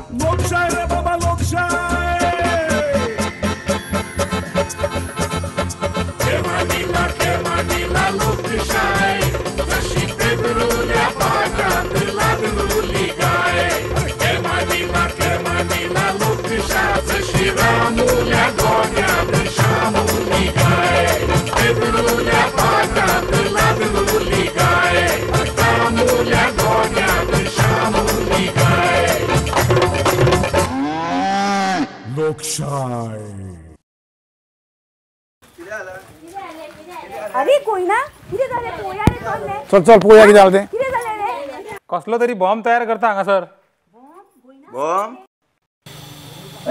लोकशाही रे बाबा लोकशाही खेमानीला लोकशाही जशी पेदरुल्या पाटात लागलेली गाय खेमानीला लोकशाही जशी रामुल्या गोट्यात शामुली गाय पेदरुल्या पाटात लागलेली गाय रामुल्या गोट्यात शामुली गाय लोकशाही अरे कोई ना किती झाले पोया रे कोणले चल चल पोया किती झाले किती झाले रे कसलो तरी बॉम्ब तयार करता हांगासर बॉम्ब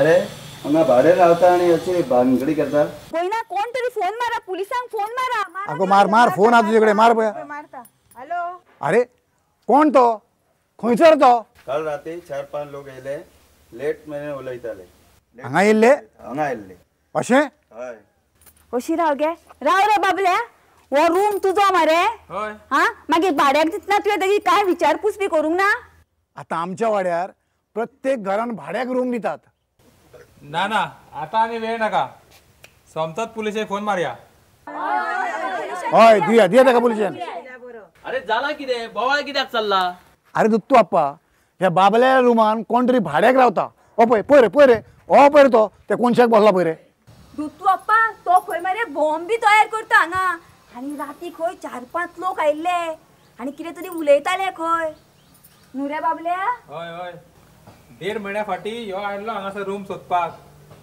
अरे हांगा भाडे रावता आनी अशी भानगडी करता कोई ना कोण तरी फोन मारा पोलिसांक फोन मारा अगो मार मार फोन आ तुझ्याकडे मार पोया मारता हॅलो अरे कोण तो खंयसर तो काल राती 4-5 लोक येयले लेट मेरेन उलयताले हांगा येयल्ले हांगा येयल्ले अशें हय कशी राव गे राव रे बाबल्या हो रूम तुझो मरे होय हा मागीर भाड्याक दितना तुवें तेजी काय विचारपूस बी करूंक ना आतां आमच्या वाड्यार प्रत्येक घरान भाड्याक रूम दितात ना ना आता आनी वेळ नाका सोमतोच पुलिसेक फोन मारया हय दिया दिया ताका पुलिशेन अरे जाला कितें बोवाळ कित्याक चल्ला अरे दुत्तू आप्पा ह्या बाबल्या रुमान कोण तरी भाड्याक रावता ओ पळय रे ओ पळय तो त्या कोणशाक बसला पळय रे दुत्तू अप्पा तो खंय मरे बॉम्ब बी तयार करता हांगा आनी राती खंय 4-5 लोक आयिल्ले आनी कितें तरी उलयताले खंय न्हू रे बाबल्या हय हय 1.5 म्हयन्या फाटी ह्यो आयल्लो हांगासर रूम सोदपाक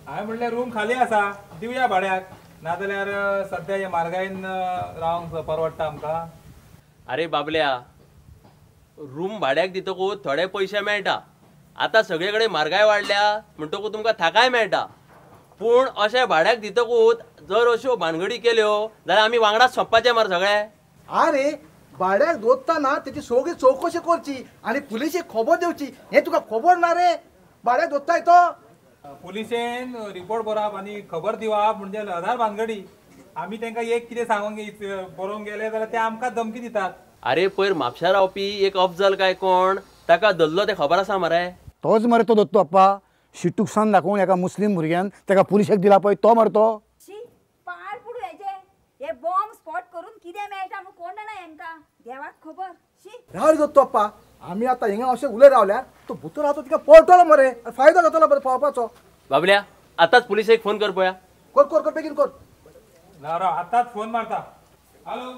हांवें म्हणलें रूम खाली आसा दिवया भाड्याक नाजाल्यार सद्या हे म्हारगायेन रावंक परवडटा आमकां अरे बाबल्या रूम भाड्याक दितकूच थोडे पयशे मेळटा आतां सगळे कडेन म्हारगाय वाडल्या म्हणटकूच तुमकां थाकाय मेळटा पूण अशें भाड्याक दितकूच जर अश्यो भानगडी केल्यो जाल्यार आमी वांगडाच सोंपपाचे मरे सगळे अरे भाड्याक दोत्ताना तेची सगळी चौकशी करची आणि पुलिशेक खबर दिवची हे तुका खबर ना रे भाड्याक दोत्ताय तो पुलिशेन रिपोर्ट बरोवप आनी खबर दिवप म्हणजे हजार भानगडी आमी तांकां एक कितें सांगूंक बरोवंक गेले जाल्यार ते आमकां धमकी दितात अरे पयर म्हापशा रावपी एक अफजल काय कोण ताका धरलो ते खबर आसा मरे तोच मरे तो दत्तू आप्पा शिटूकसान दाखोवन एका मुस्लीम भुरग्यान ताका पुलिशेक दिला पळय तो मरे तो शी पाड पुडू हेजे हे बॉम्ब स्पॉट करून कितें मेळटा म्हणून कोण जाणा हेंका देवाक खबर शी राव रे दोत्तो अप्पा आमी आतां हिंगा अशें उलय रावल्या तो भितर रावतो तिका पळटलो मरे फायदो जातलो बरें पळोवपाचो बाबल्या आतांच पुलिसेक फोन कर पळया कर बेगीन कर राव आतांच फोन मारता हॅलो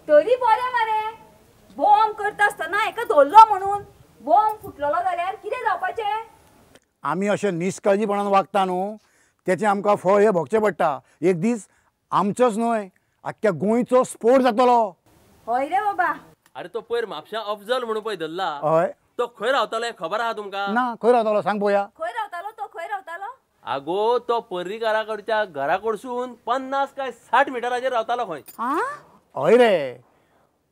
तरी बरें मरे बॉम्ब करता आसतना हेका धरलो म्हणून बॉम्ब फुटलेलो जाल्यार कितें जावपाचें आमी अशें निश्काळजीपणान वागता न्हू तेचें आमकां फळ हे भोगचें पडटा एक दीस आमचोच न्हय आख्ख्या गोंयचो स्फोट जातलो हय रे बाबा अरे तो पयर म्हापशा अफजल म्हणून पळय धरला हय तो खंय रावतालो हें खबर आहा तुमकां ना खंय रावतालो सांग पळोवया खंय रावतालो तो खंय रावतालो आगो तो पर्रीकारा कडच्या घरा कडसून 50 काय 60 मिटराचेर रावतालो खंय हा हय रे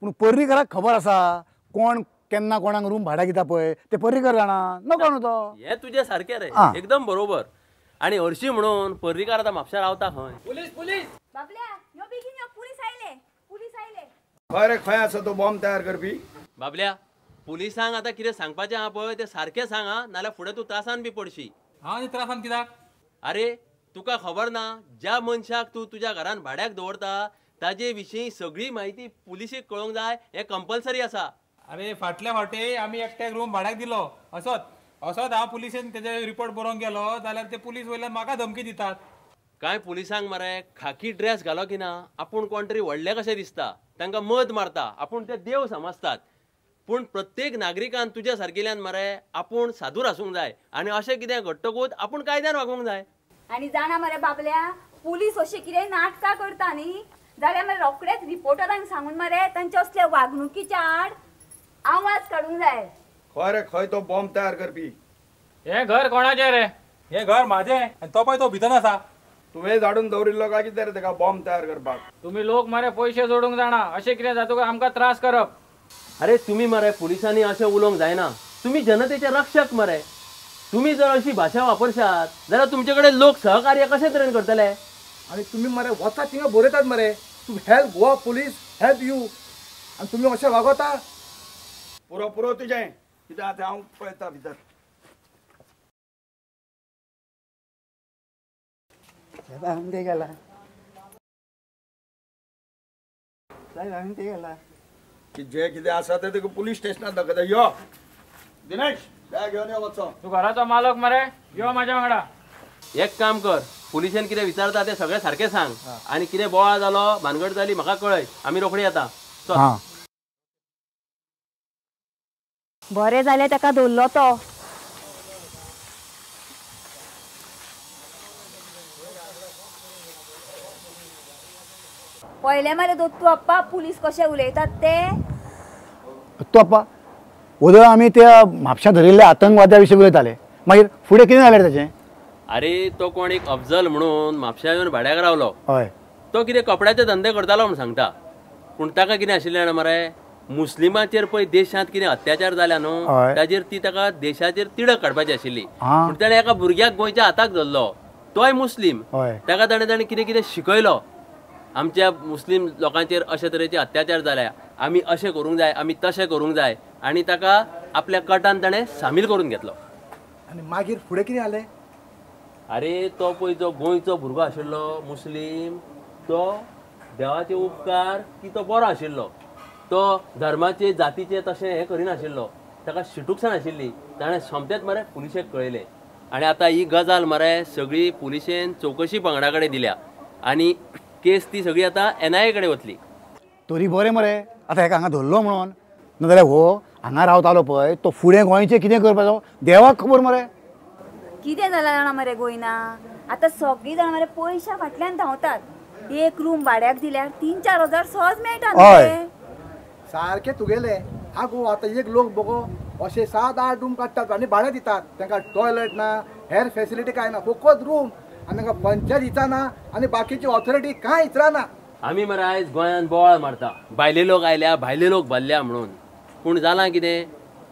पूण पर्रीकाराक खबर आसा कोण केन्ना कोणाक रूम भाड्याक दिता पळय ते पर्रीकार जाणा नकळो न्हू तो हे तुजें सारकें रे आं. एकदम बरोबर आनी हरशीं म्हणून पर्रीकार आतां म्हापशा रावता खंय बाबल्या यो बेगीन यो पुलीस आयले खंय रे खंय आसा तो बॉम्ब तयार करपी बाबल्या पुलिसांक आतां कितें सांगपाचें आहा पळय तें सारकें सांगा नाल्यार फुडें तूं त्रासान बी पडशी हांव आनी त्रासान कित्याक अरे तुका खबर ना ज्या मनशाक तूं तुज्या घरान भाड्याक दवरता ताजे विशीं सगळी म्हायती पुलिसेक कळोवंक जाय हें कंपल्सरी आसा अरे फाटल्या फावटी आमी एकट्याक रूम भाड्याक दिलो असोच हांव पुलिशेन तेजे रिपोर्ट बरोवंक गेलो जाल्यार ते पुलीस वयल्यान म्हाका धमकी दितात कांय पुलिसांक मरे खाकी ड्रेस घालो की ना आपूण कोण तरी व्हडले कशें दिसता तांकां मद मारता आपूण ते देव समजतात पूण प्रत्येक नागरिकान तुज्या सारकेल्यान मरे आपूण सादूर आसूंक जाय आनी अशें कितें घडटकूच आपूण कायद्यान वागूंक जाय आनी जाणा मरे बाबल्या पुलीस अशें कितें नाटकां करता न्ही जाल्यार मरे रोखडेच रिपोर्टरांक सांगून मरे तांचे असले वागणुकीच्या आड आवाज काडूंक जाय खंय रे खंय तो बॉम्ब तयार करपी हे घर कोणाचें रे हे घर म्हाजें आनी तो पळय तो भितर आसा तुवें झाडून दवरिल्लो काय कितें रे तेका बॉम्ब तयार करपाक तुम्ही लोक मरे पैसे जोडूंक जाणा अशें कितें जातूक आमकां त्रास करप अरे तुमी मरे पुलिसांनी अशें उलोवंक जायना तुमी जनतेचे रक्षक मरे तुमी जर अशी भाशा वापरशात जाल्यार तुमचे कडेन लोक सहकार्य कशे तरेन करतले आणि तुम्ही मरे वता थिंगा बरयतात मरे to help Goa police help you आणि तुम्ही अशें वागता पुरो तुजें कितें आतां हांव पळयता भितर ते गेला ते गेला की जे कितें आसा तें तुका पुलीस स्टेशनार दाखयता यो दिनेश बॅग घेवन यो वचो तू घराचो मालक मरे यो माझ्या वांगडा. एक काम कर, पुलिशेन कितें विचारता ते सगळे सारखे सांग आणि कितें बोवाळ जालो भानगड जाली म्हाका कळय, आमी रोखडी येता. चल. हां बरें जालें ताका दवरलो तो. पयले मरे दोत्तू अप्पा पुलीस कशे उलयतात ते. तो अप्पा उदक आमी त्या म्हापशां धरिल्ल्या आतंकवाद्या विशीं उलयताले, मागीर फुडें कितें जालें तेचें? अरे तो कोण एक अफजल म्हणून म्हापशा येवन भाड्याक रावलो. हय तो कितें कपड्याचे धंदे करतालो म्हूण सांगता. पूण ताका कितें आशिल्लें जाणा मरे, मुस्लिमांचेर पळय देशांत कितें अत्याचार जाल्या न्हू, हय. ताजेर ती ताका देशाचेर तिडक काडपाची आशिल्ली. हां. पूण ताणें एका भुरग्याक गोंयच्या हाताक धरलो, तोय मुस्लीम. हय. ताका ताणें कितें कितें शिकयलो, आमच्या मुस्लीम लोकांचेर अशे तरेचे अत्याचार जाल्या, आमी अशें करूंक जाय, आमी तशें करूंक जाय, आनी ताका आपल्या कटान ताणें सामील करून घेतलो. आनी मागीर फुडें कितें जालें? अरे तो पळय जो गोंयचो भुरगो आशिल्लो मुस्लीम, तो देवाचे उपकार की तो बरो आशिल्लो, तो धर्माचे जातीचे तशें हें करिनाशिल्लो, ताका शिटूकसाण आशिल्ली. ताणें सोमतेच मरे पुलिशेक कळयलें आनी आतां ही गजाल मरे सगळी पुलिशेन चवकशी पंगडा कडेन दिल्या आनी केस ती सगळी आतां NIA कडेन वतली. तरी बरें मरे, आतां हेका हांगा धरलो म्हणून, नाजाल्यार हो हांगा रावतालो पळय तो फुडें गोंयचें कितें करपाचो देवाक खबर मरे. कितें जालां जाणा मरे गोंयना, आतां सगळीं जाणां मरे पयशा फाटल्यान धांवतात. एक रूम भाड्याक दिल्यार 3-4 हजार सहज मेळटा न्हू हय. ते. सारकें तुगेलें. आगो आतां एक लोक बगो अशे 7-8 रूम काडटात आनी भाडें दितात. तांकां टॉयलेट ना, हेर फॅसिलिटी कांय ना, फकत रूम. आनी तांकां पंचायत इचाना आनी बाकीची ऑथॉरिटी कांय इचराना. आमी मरे आयज गोंयांत बोवाळ मारता, भायले लोक आयल्या, भायले लोक भरल्या म्हणून. पूण जालां कितें,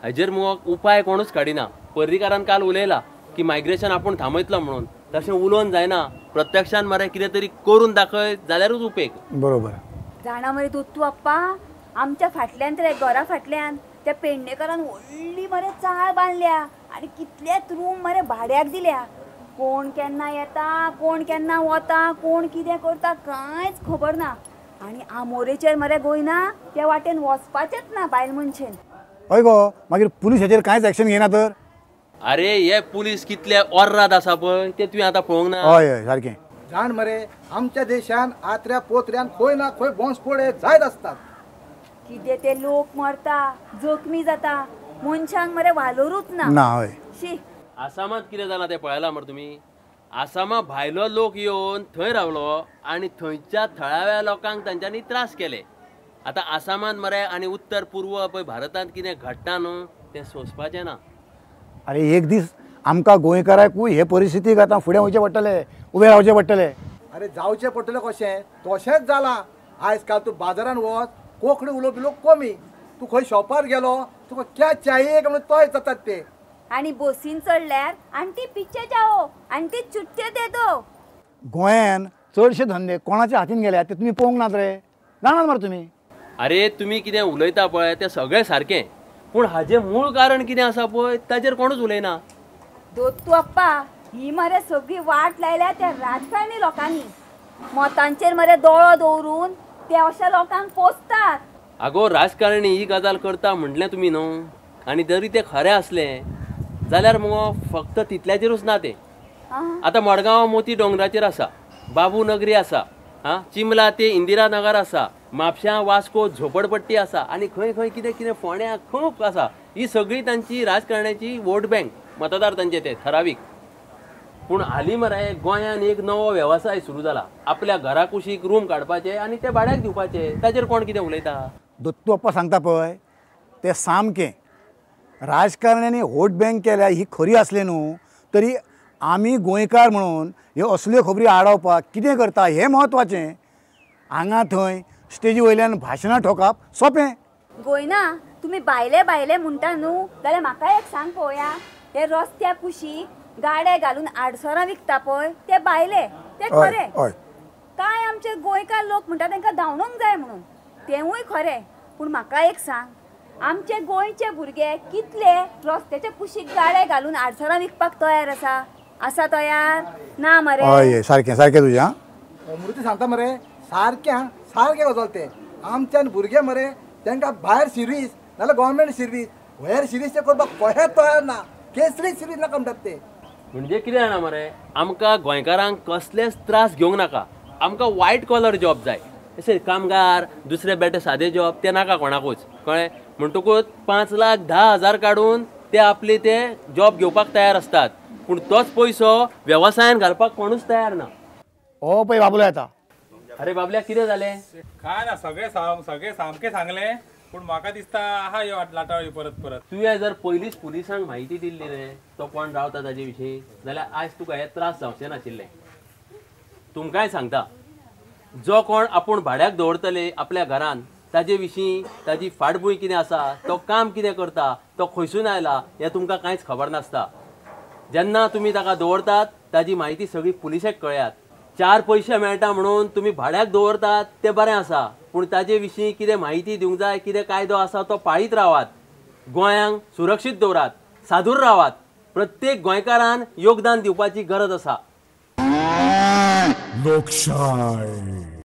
हाजेर मुगो उपाय कोणूच काडिना. पर्रीकारान काल उलयला की मायग्रेशन आपूण थांबयतलो म्हणून. तशें उलोवन जायना, प्रत्यक्षान मरे कितें तरी करून दाखय जाल्यारूच उपेग. बरोबर. जाणा मरे दोत्तू अप्पा, आमच्या फाटल्यान तर घरा फाटल्यान त्या पेडणेकारान व्हडली मरे चाळ बांदल्या आनी कितलेच रूम मरे भाड्याक दिल्या. कोण केन्ना येता, कोण केन्ना वता, कोण कितें करता कांयच खबर ना. आनी आमोरेचेर मरे गोंयना त्या वाटेन वचपाचेंच ना बायल मनशेन. हय गो, मागीर पुलीस हेचेर कांयच एक्शन घेयना तर? अरे हे पुलीस कितले ओर्रात आसा पळय ते तुवें आतां पळोवंक ना. हय हय सारकें. जाण मरे, आमच्या देशान आत्र्या पोत्र्यान खंय ना खंय बॉम्बस्फोट हे जायत आसतात. कितें ते लोक मरता, जखमी जाता, मनशांक मरे वालोरूच ना. ना हय. शी. आसामांत कितें जालां तें पळयलां मरे तुमी. आसामा भायलो लोक येवन थंय रावलो आनी थंयच्या थळाव्या लोकांक तांच्यांनी त्रास केले. आतां आसामांत मरे आनी उत्तर पूर्व पळय भारतांत कितें घडटा न्हू तें सोंसपाचें ना. अरे एक दीस आमकां गोंयकारांकूय हे परिस्थितीक आतां फुडें वयचें पडटलें, उबें रावचें पडटलें. अरे जावचें पडटलें कशें? तशेंच जालां. आयज काल तूं बाजारान वच, कोंकणी उलोवपी लोक कमी. तूं खंय शॉपार गेलो तुका क्या चाहिए म्हणून तोय जातात ते. आनी बसीन चडल्यार आंटी पिच्चे जाओ, आंटी चुट्टे दे दो. गोंयान चडशे धंदे कोणाच्या हातीन गेल्यात ते तुमी पळोवंक नात रे, जाणात मरे तुमी. अरे तुमी कितें उलयता पळय तें सगळें सारकें, पूण हाजें मूळ कारण कितें आसा पळय ताजेर कोणूच उलयना. दोत्तू अप्पा, ही मरे सगळी वाट लायल्या त्या राजकारणी लोकांनी. मतांचेर मरे दोळो दवरून ते अशा लोकांक पोसतात. आगो राजकारणी ही गजाल करता म्हटलें तुमी न्हू, आनी जरी तें खरें असलें जाल्यार मुगो फक्त तितल्याचेरूच ना तें. आतां मडगांव मोती दोंगराचेर आसा, बाबू नगरी आसा, चिमला ते इंदिरा नगर आसा, म्हापशां वास्को झोपडपट्टी आसा, आनी खंय खंय कितें कितें फोंड्या खूब आसा. ही सगळी तांची राजकारण्याची वोट बँक, मतदार तांचे ते ठरावीक. पूण हालीं मरे गोंयान एक नवो वेवसाय सुरू जाला, आपल्या घरा कुशीक रूम काडपाचे आनी ते भाड्याक दिवपाचे. ताजेर कोण कितें उलयता? दोत्तू अप्पा सांगता पळय तें सामकें. राजकारण्यांनी वोट बँक केल्या ही खरी आसली न्हू, तरी आमी गोंयकार म्हणून ह्यो असल्यो खबरी आडोवपाक कितें करता हें म्हत्वाचें. हांगा थंय स्टेजी वयल्यान भाशणां ठोकप सोंपें. गोंयना तुमी बायले बायले म्हणटा न्हू, जाल्यार म्हाका एक सांग पळोवया. हे रस्त्या कुशीक गाडे घालून आडसरां विकता पळय ते बायले, ते खरे. कांय आमचे गोंयकार लोक म्हणटा तांकां धांवणोंक जाय म्हणून, तेवूय खरें. पूण म्हाका एक सांग, आमचे गोंयचे भुरगे कितले रस्त्याच्या कुशीक गाडे घालून आडसरां विकपाक तयार आसा? आसा तयार ना मरे हय सारकें सारकें तुजें आं. अमृती सांगता मरे सारकें गजाल तें आमच्यान भुरगे मरे तांकां भायर सर्वीस नाल्यार गव्हर्मेंट सर्वीस वयर सर्वीस ते करपाक कशेंच तयार ना. केसरी सर्वीस नाका म्हणटात ते. म्हणजे कितें जाणा मरे आमकां गोंयकारांक कसलेच त्रास घेवंक नाका. आमकां व्हायट कॉलर जॉब जाय. अशे कामगार दुसरे बेटे सादे जॉब ते नाका कोणाकूच कळ्ळें. म्हणटकूच 5,10,000 काडून ते आपले ते जॉब घेवपाक तयार असतात. पूण तोच पयसो वेवसायान घालपाक कोणूच तयार ना. हो पळय बाबलो येता. अरे बाबल्या कितें जालें? काय ना सगळे सामकें सांगलें पूण म्हाका दिसता आहा ह्यो लाटावळी परत परत. तुवें जर पयलींच पुलिसांक म्हायती दिल्ली रे तो कोण रावता ताजे विशीं जाल्यार आयज तुका हे त्रास जावचें नाशिल्ले. तुमकांय सांगता जो कोण आपूण भाड्याक दवरतले आपल्या घरान ताजे विशीं ताजी फाटभूंय कितें आसा तो काम कितें करता तो खंयसून आयला हें तुमकां कांयच खबर नासता. जेन्ना तुमी ताका दवरतात ताजी म्हायती सगळी पुलिसेक कळयात. 4 पयशे मेळटा म्हणून तुमी भाड्याक दवरतात तें बरें आसा पूण ताजे विशीं कितें म्हायती दिवंक जाय कितें कायदो आसा तो पाळीत रावात. गोंयांक सुरक्षीत दवरात. सादूर रावात. प्रत्येक गोंयकारान योगदान दिवपाची गरज आसा. लोकशाय.